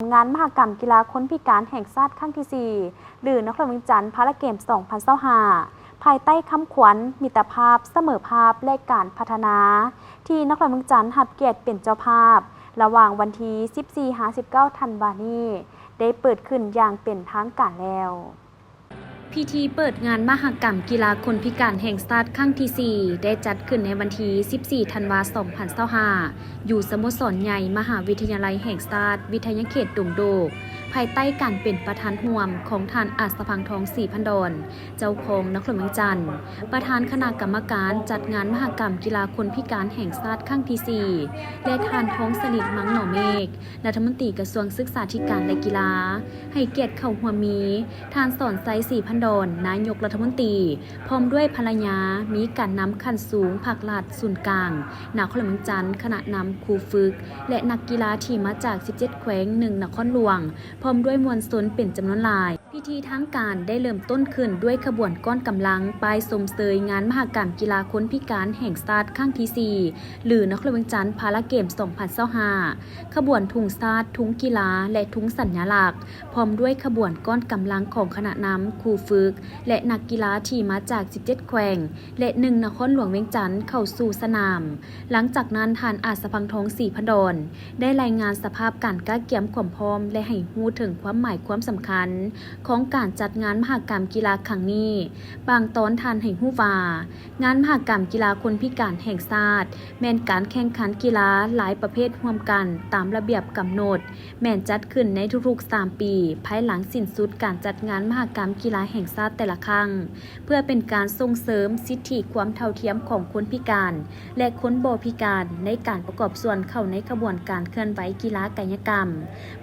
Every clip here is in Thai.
งานมหกรรมกีฬาคนพิการแห่งชาติครั้งที่ 4 หรือนครหลวงจันทร์พาราเกมส์ 2025 ภายใต้คำขวัญมิตรภาพเสมอภาพและการพัฒนา ที่นครหลวงจันทร์รับเกียรติเป็นเจ้าภาพ ระหว่างวันที่ 14-19 ธันวาคมนี้ได้เปิดขึ้นอย่างเป็นทางการแล้วพิธีเปิดงานมหกรรมกีฬาคนพิการแห่งชาติครั้งที่ 4 ได้จัดขึ้นในวันที่ 14 ธันวาคม 2025 อยู่สโมสรใหญ่มหาวิทยาลัยแห่งชาติวิทยาเขตดงโดกภายใต้การเป็นประธานร่วมของท่านอัศพังทองศรีพันดรเจ้าของนครหลวงจันทร์ประธานคณะกรรมการจัดงานมหกรรมกีฬาคนพิการแห่งชาติครั้งที่ 4 และท่านท้องสนิทมังหน่อเมฆรัฐมนตรีกระทรวงศึกษาธิการและกีฬาให้เกียรติเข้าหัวมีท่านสอนไซศรีพันดรนายกรัฐมนตรีพร้อมด้วยภรรยามีการนำขั้นสูงภาครัฐศูนย์กลางนครหลวงจันทร์คณะนำครูฝึกและนักกีฬาที่มาจาก 17 แขวง 1 นครหลวงพร้อมด้วยมวลชนเป็นจำนวนหลายพิธีทางการได้เริ่มต้นขึ้นด้วยขบวนก้อนกำลังปลายสมเสยงานมหกรรมกีฬาคนพิการแห่งชาติครั้งที่ 4 หรือนครหลวงจันทร์พาราเกมส์ 2025 ขบวนถุงชาติถุงกีฬาและถุงสัญลักษณ์พร้อมด้วยขบวนก้อนกำลังของคณะนำครูฝึกและนักกีฬาที่มาจาก 17 แขวงและ 1 นครหลวงเวียงจันทร์เข้าสู่สนามหลังจากนั้นท่านอัศพังทองศรีพันดรได้รายงานสภาพการก้าวเกี่ยมความพร้อมและให้รู้ถึงความหมายความสำคัญของการจัดงานมหกรรมกีฬาครั้งนี้บางตอนท่านให้รู้ว่างานมหกรรมกีฬาคนพิการแห่งชาติแม้นการแข่งขันกีฬาหลายประเภทร่วมกันตามระเบียบกำหนดแม้นจัดขึ้นในทุกๆ 3 ปีภายหลังสิ้นสุดการจัดงานมหกรรมกีฬาแห่งชาติแต่ละครั้งเพื่อเป็นการส่งเสริมสิทธิความเท่าเทียมของคนพิการและคนบ่พิการในการประกอบส่วนเข้าในกระบวนการเคลื่อนไหวกีฬากายกรรม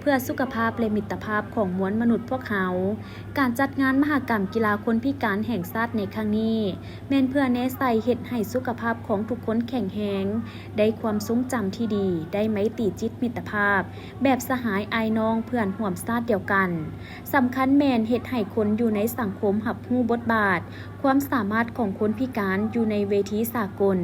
เพื่อสุขภาพและมิตรภาพของมวลมนุษย์พวกเขาการจัดงานมหกรรมกีฬาคนพิการแห่งชาติในครั้งนี้แม่นเพื่อแนะใส่เฮ็ดให้สุขภาพของทุกคนแข็งแรงได้ความทรงจำที่ดีได้ไมตรีจิตมิตรภาพแบบสหายอายน้องเพื่อนร่วมชาติเดียวกันสำคัญแม่นเฮ็ดให้คนอยู่ในสังคมรับรู้บทบาทความสามารถของคนพิการอยู่ในเวทีสากล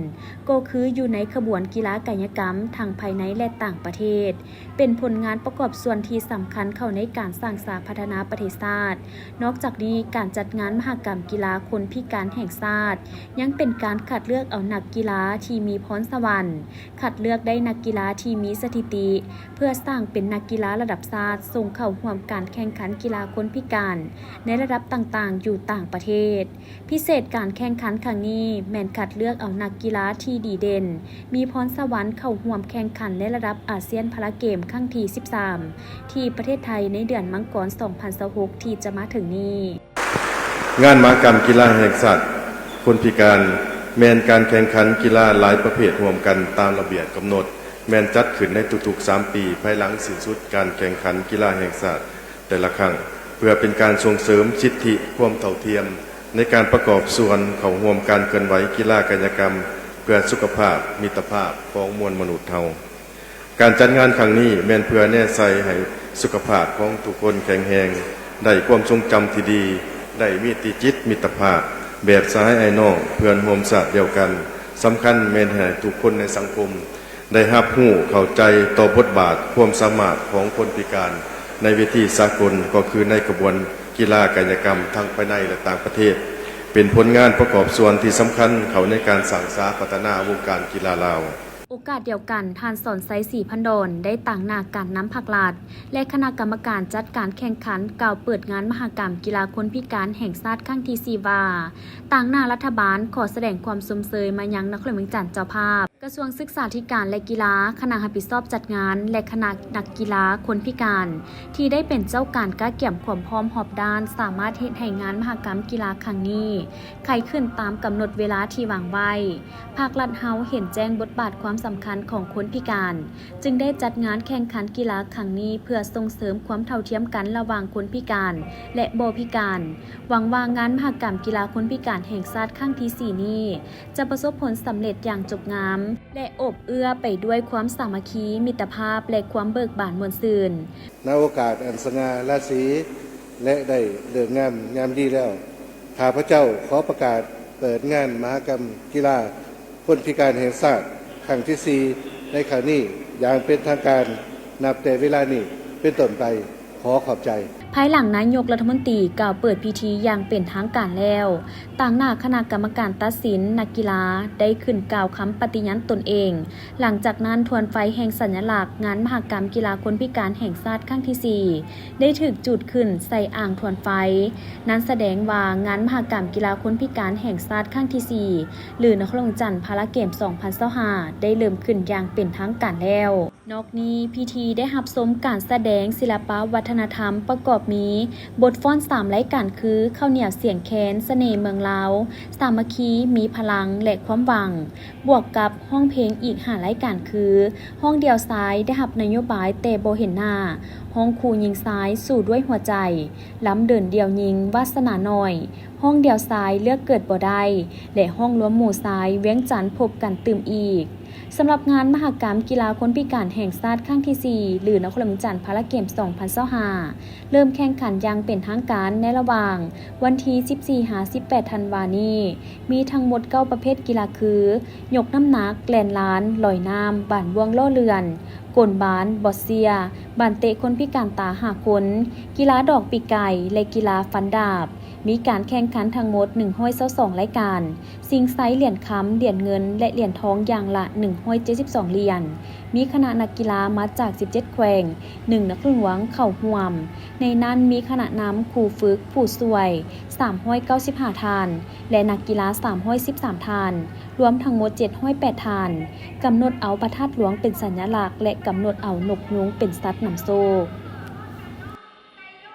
ก็คืออยู่ในขบวนกีฬากายกรรมทั้งภายในและต่างประเทศเป็นผลงานประกอบส่วนที่สำคัญเข้าในการสร้างสรรค์พัฒนาประเทศชาตินอกจากนี้การจัดงานมหกรรมกีฬาคนพิการแห่งชาติยังเป็นการคัดเลือกเอานักกีฬาที่มีพรสวรรค์คัดเลือกได้นักกีฬาที่มีสถิติเพื่อสร้างเป็นนักกีฬาระดับชาติส่งเข้าร่วมการแข่งขันกีฬาคนพิการในระดับต่างๆอยู่ต่างประเทศพิเศษการแข่งขันครั้งนี้แม่นคัดเลือกเอานักกีฬาที่ดีเด่นมีพรสวรรค์เข้าร่วมแข่งขันในระดับอาเซียนพาราเกมครั้งที่ 13 ที่ประเทศไทยในเดือนมังกร 2026 ที่จะมาถึงนี้งานมหกรรมกีฬาแห่งชาติคนพิการแม่นการแข่งขันกีฬาหลายประเภทรวมกันตามระเบียบกำหนดแม่นจัดขึ้นในทุกๆ 3 ปีภายหลังสิ้นสุดการแข่งขันกีฬาแห่งชาติแต่ละครั้งเพื่อเป็นการส่งเสริมสิทธิความเท่าเทียมในการประกอบส่วนเข้าร่วมการเคลื่อนไหวกีฬากายกรรมเพื่อสุขภาพมิตรภาพของมวลมนุษย์เฮาการจัดงานครั้งนี้แม่นเพื่อแน่ใส่ให้สุขภาพของทุกคนแข็งแรงได้ความทรงจำที่ดีได้มีจิตมิตรภาพแบบสหายไอ้น้องเพื่อนร่วมชาติเดียวกันสำคัญแม่นให้ทุกคนในสังคมได้รับรู้เข้าใจต่อบทบาทความสามารถของคนพิการในเวทีสากลก็คือในกระบวนกีฬากายกรรมทั้งภายในและต่างประเทศเป็นผลงานประกอบส่วนที่สำคัญเข้าในการสร้างสรรค์พัฒนาวงการกีฬาลาวโอกาสเดียวกันท่านสอนไซศรีพันดรได้ต่างหน้าการนำภาครัฐและคณะกรรมการจัดการแข่งขันกล่าวเปิดงานมหกรรมกีฬาคนพิการแห่งชาติครั้งที่ 4 ว่าต่างหน้ารัฐบาลขอแสดงความสมเสยมายังนครหลวงเวียงจันทร์เจ้าภาพกระทรวงศึกษาธิการและกีฬาคณะรับผิดชอบจัดงานและคณะนักกีฬาคนพิการที่ได้เป็นเจ้าการก้าวเกี่ยมความพร้อมหอบด้านสามารถเฮ็ดให้งานมหกรรมกีฬาครั้งนี้ใครขึ้นตามกำหนดเวลาที่วางไว้ภาครัฐเฮาเห็นแจ้งบทบาทความสำคัญของคนพิการจึงได้จัดงานแข่งขันกีฬาครั้งนี้เพื่อส่งเสริมความเท่าเทียมกันระหว่างคนพิการและบ่พิการหวังว่างานมหกรรมกีฬาคนพิการแห่งชาติครั้งที่ 4 นี้จะประสบผลสำเร็จอย่างจบงามและอบเอื้อไปด้วยความสามัคคีมิตรภาพและความเบิกบานมวลซื่นณโอกาสอันสง่าราศีและได้เลิกงามดีแล้วข้าพเจ้าขอประกาศเปิดงานมหกรรมกีฬาคนพิการแห่งชาติครั้งที่ 4 ในครั้งนี้อย่างเป็นทางการนับแต่เวลานี้ เป็นต้นไปขอขอบใจ ภายหลังนายกรัฐมนตรีกล่าวเปิดพิธีอย่างเป็นทางการแล้วต่างหน้าคณะกรรมการตัดสินนักกีฬาได้ขึ้นกล่าวคำปฏิญาณตนเอง หลังจากนั้นทวนไฟแห่งสัญลักษณ์งานมหกรรมกีฬาคนพิการแห่งชาติครั้งที่ 4 ได้ถูกจุดขึ้นใส่อ่างทวนไฟ นั้นแสดงว่างานมหกรรมกีฬาคนพิการแห่งชาติครั้งที่ 4 หรือนครหลวงจันทร์พาราเกม 2025 ได้เริ่มขึ้นอย่างเป็นทางการแล้ว นอกนี้พิธีได้รับชมการแสดงศิลปวัฒนธรรมประกอบมีบทฟ้อน3รายการคือข้าวเหนียวเสียงแคนเสน่ห์เมืองลาวสามัคคีมีพลังและความหวังบวกกับห้องเพลงอีก5รายการคือห้องเดียวซ้ายได้รับนโยบายแต่บ่เห็นหน้าห้องคู่ยิงซ้ายสู่ด้วยหัวใจล้ำเดินเดียวยิงวาสนาหน่อยห้องเดียวซ้ายเลือกเกิดบ่ได้และห้องรวมหมู่ซ้ายเวียงจันทน์พบกันตื่มอีกสำหรับงานมหกรรมกีฬาคนพิการแห่งชาติครั้งที่ 4 หรือนครหลวงจันทร์พาราเกม 2025 เริ่มแข่งขันอย่างเป็นทางการในระหว่างวันที่ 14-18 ธันวาคมนี้มีทั้งหมด9ประเภทกีฬาคือยกน้ำหนักแกลนล้านลอยน้ำบ่านวงล่อเรือนกลบานบอสเซียบานเตะคนพิการตาหาคนกีฬาดอกปีกไก่และกีฬาฟันดาบมีการแข่งขันทั้งหมด122รายการซิงไซส์เหรียญคำเหรียญเงินและเหรียญทองอย่างละ172เหรียญมีคณะนักกีฬามาจาก17แขวง1นักหลวงเข้าร่วมในนั้นมีคณะนำครูฝึกผู้ช่วย395ท่านและนักกีฬา313ท่านรวมทั้งหมด708ท่านกำหนดเอาประทัดหลวงเป็นสัญลักษณ์และกำหนดเอานกยุงเป็นสัตว์นำโชค